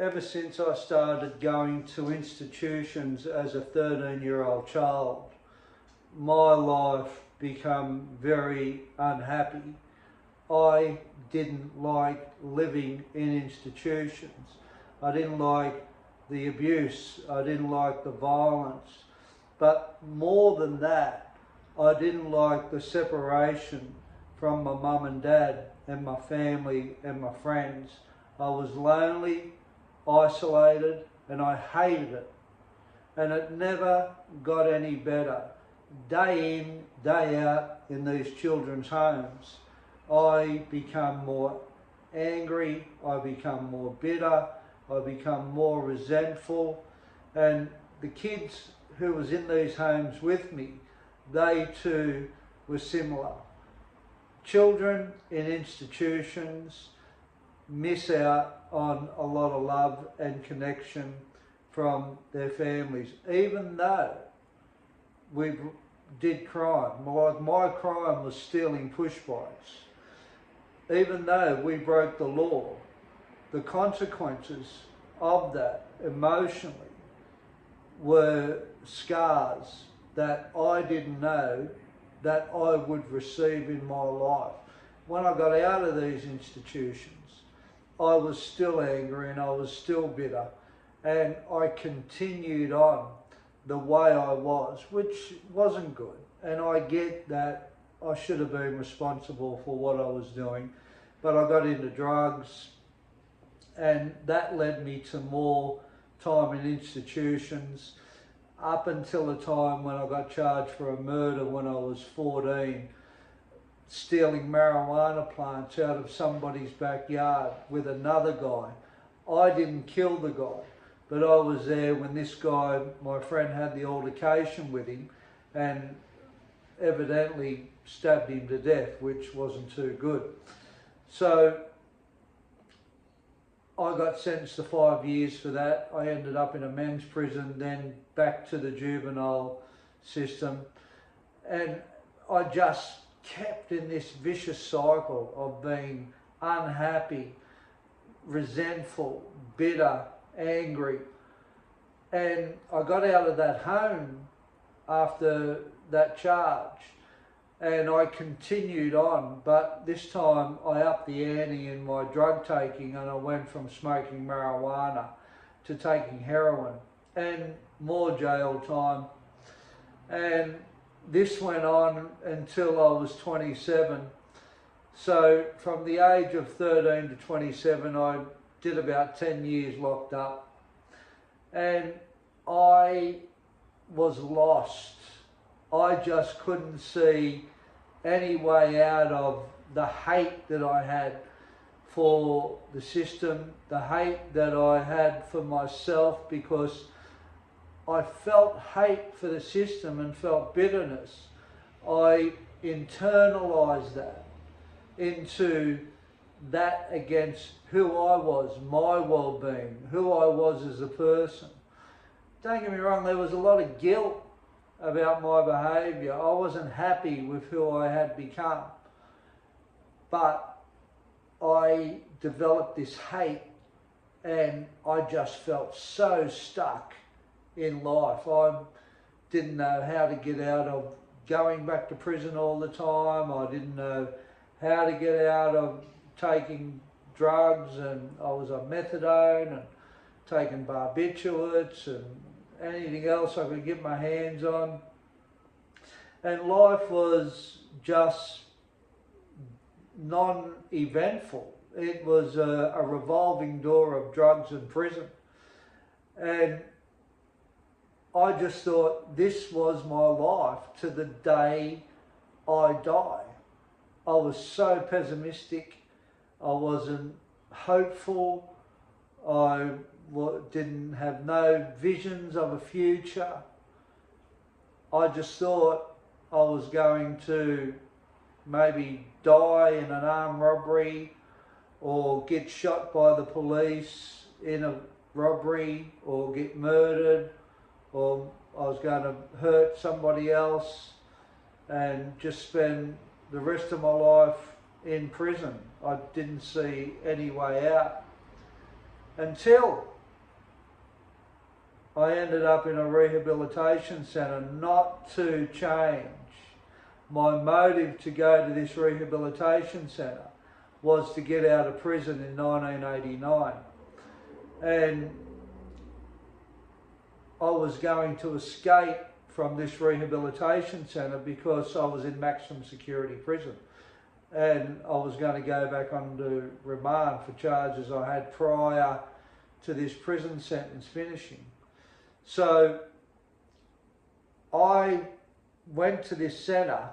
ever since I started going to institutions as a 13-year-old child, my life became very unhappy. I didn't like living in institutions. I didn't like the abuse. I didn't like the violence. But more than that, I didn't like the separation from my mum and dad and my family and my friends. I was lonely, isolated, and I hated it. And it never got any better. Day in, day out in these children's homes, I become more angry, I become more bitter, I become more resentful. And the kids who was in these homes with me, they too were similar. Children in institutions miss out on a lot of love and connection from their families, even though we did crime. My crime was stealing push bikes. Even though we broke the law, the consequences of that emotionally were scars that I didn't know that I would receive in my life. When I got out of these institutions, I was still angry and I was still bitter, and I continued on the way I was, which wasn't good. And I get that I should have been responsible for what I was doing, but I got into drugs, and that led me to more time in institutions, up until the time when I got charged for a murder when I was 14, stealing marijuana plants out of somebody's backyard with another guy. I didn't kill the guy, but I was there when this guy, my friend, had the altercation with him and evidently stabbed him to death, which wasn't too good. So I got sentenced to 5 years for that. I ended up in a men's prison, then back to the juvenile system. And I just kept in this vicious cycle of being unhappy, resentful, bitter, angry. And I got out of that home after that charge, and I continued on, but this time I upped the ante in my drug taking, and I went from smoking marijuana to taking heroin and more jail time. And this went on until I was 27. So from the age of 13 to 27, I did about 10 years locked up. And I was lost. I just couldn't see any way out of the hate that I had for the system, the hate that I had for myself, because I felt hate for the system and felt bitterness. I internalized that into that against who I was, my well-being, who I was as a person. Don't get me wrong, there was a lot of guilt about my behaviour. I wasn't happy with who I had become. But I developed this hate, and I just felt so stuck in life. I didn't know how to get out of going back to prison all the time. I didn't know how to get out of taking drugs, and I was on methadone and taking barbiturates and anything else I could get my hands on. And life was just non-eventful. It was a revolving door of drugs and prison. And I just thought this was my life to the day I die. I was so pessimistic. I wasn't hopeful. I didn't have no visions of a future. I just thought I was going to maybe die in an armed robbery, or get shot by the police in a robbery, or get murdered, or I was going to hurt somebody else and just spend the rest of my life in prison. I didn't see any way out until I ended up in a rehabilitation centre not to change. My motive to go to this rehabilitation centre was to get out of prison in 1989. And I was going to escape from this rehabilitation centre because I was in maximum security prison. And I was going to go back onto remand for charges I had prior to this prison sentence finishing. So I went to this centre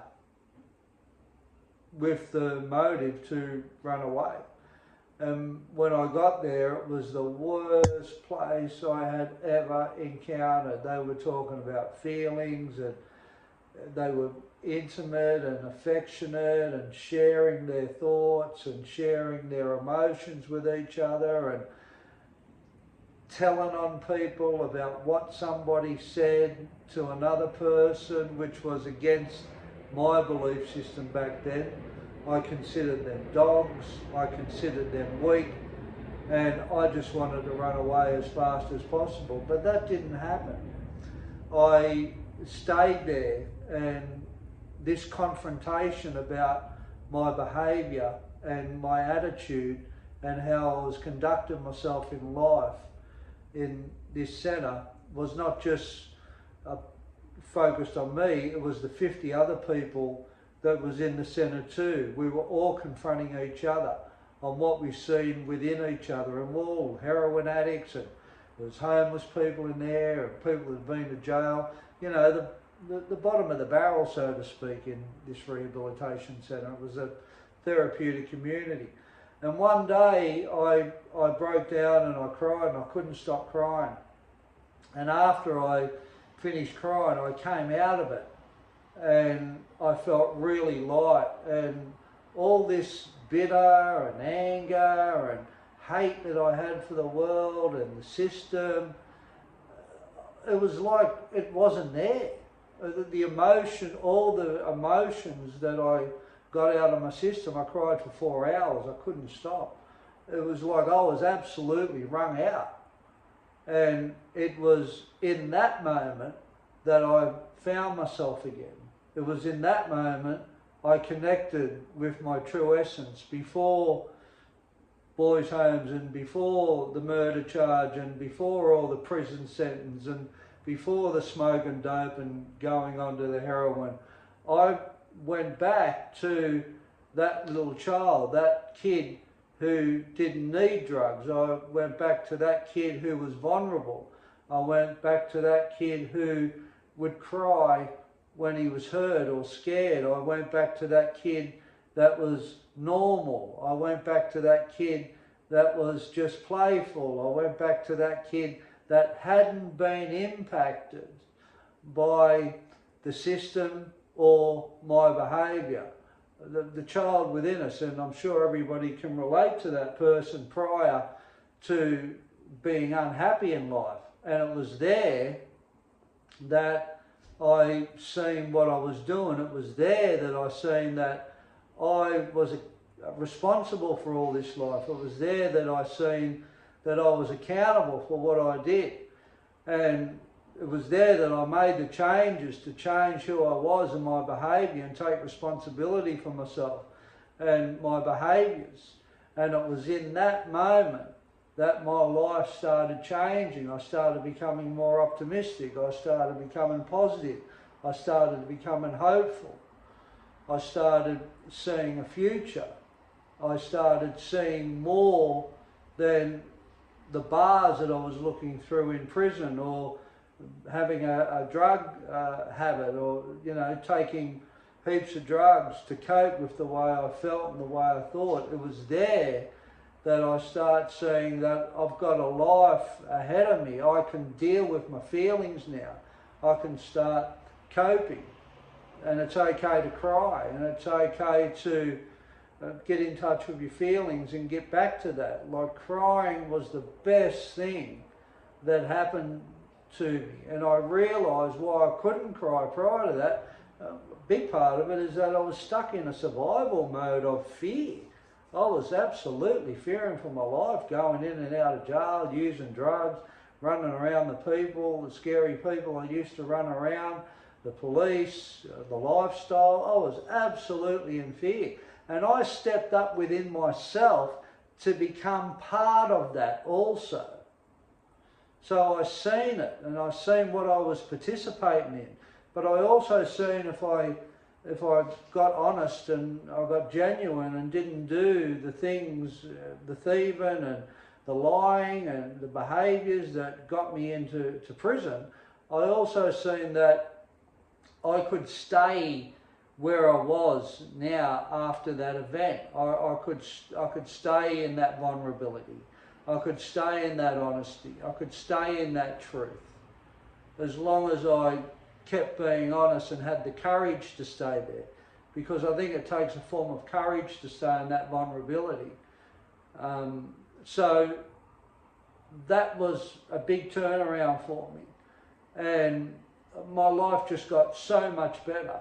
with the motive to run away. And when I got there, it was the worst place I had ever encountered. They were talking about feelings, and they were intimate and affectionate and sharing their thoughts and sharing their emotions with each other and telling on people about what somebody said to another person, which was against my belief system back then. I considered them dogs, I considered them weak, and I just wanted to run away as fast as possible. But that didn't happen. I stayed there, and this confrontation about my behaviour and my attitude and how I was conducting myself in life in this centre was not just focused on me, it was the 50 other people that was in the centre too. We were all confronting each other on what we've seen within each other, and we're all heroin addicts, and there was homeless people in there, and people that had been to jail. You know, the bottom of the barrel, so to speak, in this rehabilitation centre. It was a therapeutic community. And one day I broke down and I cried, and I couldn't stop crying. And after I finished crying, I came out of it and I felt really light, and all this bitter and anger and hate that I had for the world and the system, it was like it wasn't there. The emotion, all the emotions that I got out of my system, I cried for 4 hours, I couldn't stop. It was like I was absolutely wrung out. And it was in that moment that I found myself again. It was in that moment I connected with my true essence. Before boys' homes and before the murder charge and before all the prison sentence and before the smoke and dope and going on to the heroin, I went back to that little child, that kid who didn't need drugs. I went back to that kid who was vulnerable. I went back to that kid who would cry when he was hurt or scared. I went back to that kid that was normal. I went back to that kid that was just playful. I went back to that kid that hadn't been impacted by the system or my behaviour. The child within us, and I'm sure everybody can relate to that person prior to being unhappy in life. And it was there that I seen what I was doing. It was there that I seen that I was responsible for all this life. It was there that I seen that I was accountable for what I did. And it was there that I made the changes to change who I was and my behaviour and take responsibility for myself and my behaviours. And it was in that moment that my life started changing. I started becoming more optimistic. I started becoming positive. I started becoming hopeful. I started seeing a future. I started seeing more than the bars that I was looking through in prison, or having a drug habit, or taking heaps of drugs to cope with the way I felt and the way I thought. It was there that I start seeing that I've got a life ahead of me. I can deal with my feelings now. I can start coping, and it's okay to cry, and it's okay to get in touch with your feelings and get back to that. Like, crying was the best thing that happened to me, and I realised why I couldn't cry prior to that. A big part of it is that I was stuck in a survival mode of fear. I was absolutely fearing for my life, going in and out of jail, using drugs, running around the people, the scary people I used to run around, the police, the lifestyle. I was absolutely in fear. And I stepped up within myself to become part of that also. So I seen it, and I seen what I was participating in. But I also seen if I got honest and I got genuine and didn't do the things, the thieving and the lying and the behaviours that got me into prison, I also seen that I could stay where I was now after that event. I could stay in that vulnerability. I could stay in that honesty. I could stay in that truth. As long as I kept being honest and had the courage to stay there. Because I think it takes a form of courage to stay in that vulnerability. So that was a big turnaround for me. And my life just got so much better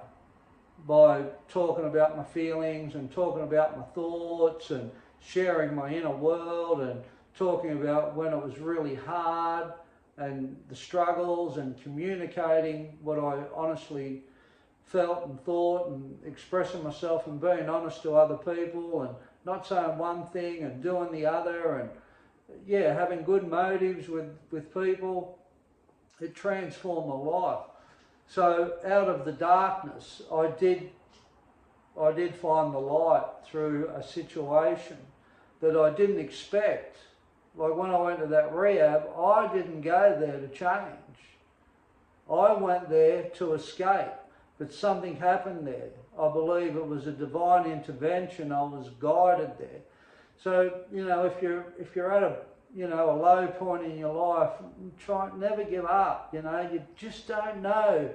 by talking about my feelings and talking about my thoughts and sharing my inner world and talking about when it was really hard and the struggles and communicating what I honestly felt and thought and expressing myself and being honest to other people and not saying one thing and doing the other and yeah, having good motives with people. It transformed my life. So out of the darkness, I did find the light through a situation that I didn't expect. Like when I went to that rehab, I didn't go there to change. I went there to escape, but something happened there. I believe it was a divine intervention. I was guided there. So, you know, if you're at a low point in your life, never give up. You know, you just don't know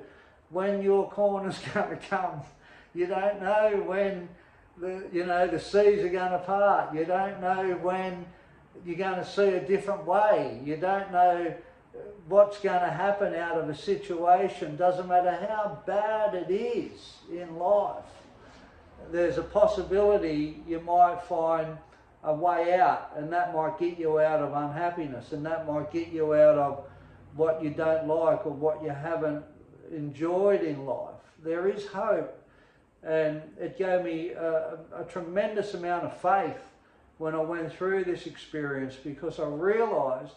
when your corner's going to come. You don't know when the seas are going to part. You don't know when you're going to see a different way. You don't know what's going to happen out of a situation. Doesn't matter how bad it is in life. There's a possibility you might find a way out, and that might get you out of unhappiness, and that might get you out of what you don't like or what you haven't enjoyed in life. There is hope, and it gave me a tremendous amount of faith when I went through this experience, because I realised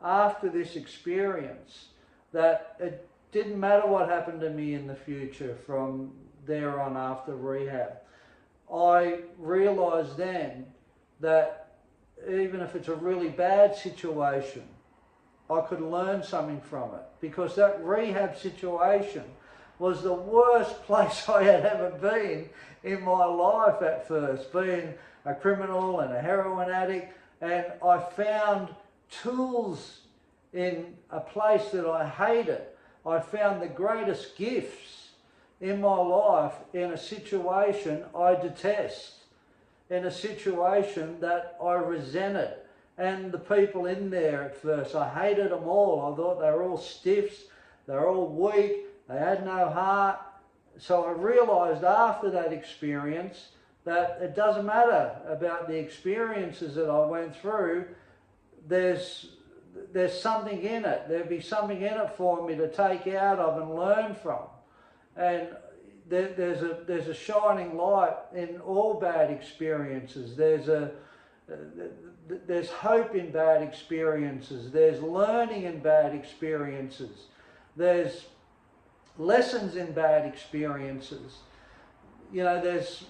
after this experience that it didn't matter what happened to me in the future from there on after rehab. I realised then that even if it's a really bad situation, I could learn something from it, because that rehab situation was the worst place I had ever been in my life at first, being a criminal and a heroin addict, and I found tools in a place that I hated. I found the greatest gifts in my life in a situation I detest, in a situation that I resented. And the people in there at first, I hated them all. I thought they were all stiffs, they were all weak, they had no heart. So I realised after that experience that it doesn't matter about the experiences that I went through. There's something in it. There'd be something in it for me to take out of and learn from. And there's a shining light in all bad experiences. There's hope in bad experiences. There's learning in bad experiences. There's lessons in bad experiences. You know, there's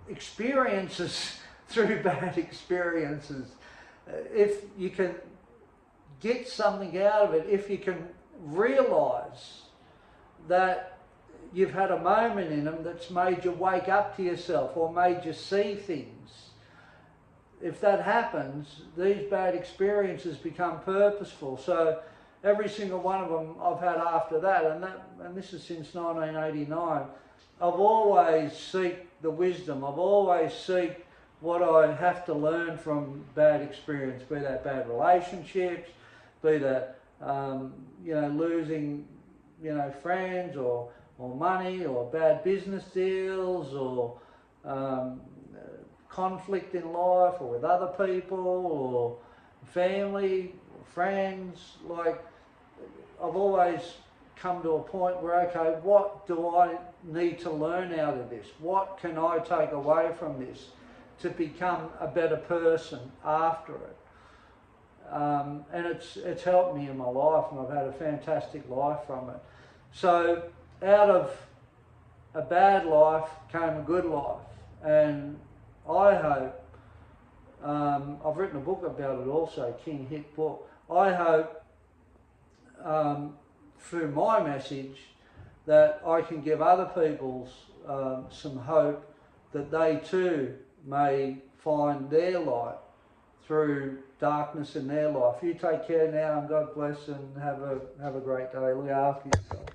experiences through bad experiences. If you can get something out of it, if you can realise that you've had a moment in them that's made you wake up to yourself or made you see things, if that happens, these bad experiences become purposeful. So every single one of them I've had after that, and this is since 1989, I've always seek the wisdom. I've always seek what I have to learn from bad experience, be that bad relationships, be that losing friends or money or bad business deals or conflict in life or with other people or family, friends. Like, I've always come to a point where, okay, what do I need to learn out of this? What can I take away from this to become a better person after it? And it's helped me in my life, and I've had a fantastic life from it. So out of a bad life came a good life, and I hope, I've written a book about it also, King Hit book. I hope through my message that I can give other people some hope that they too may find their light through darkness in their life. You take care now, and God bless, and have a great day. Look after yourself.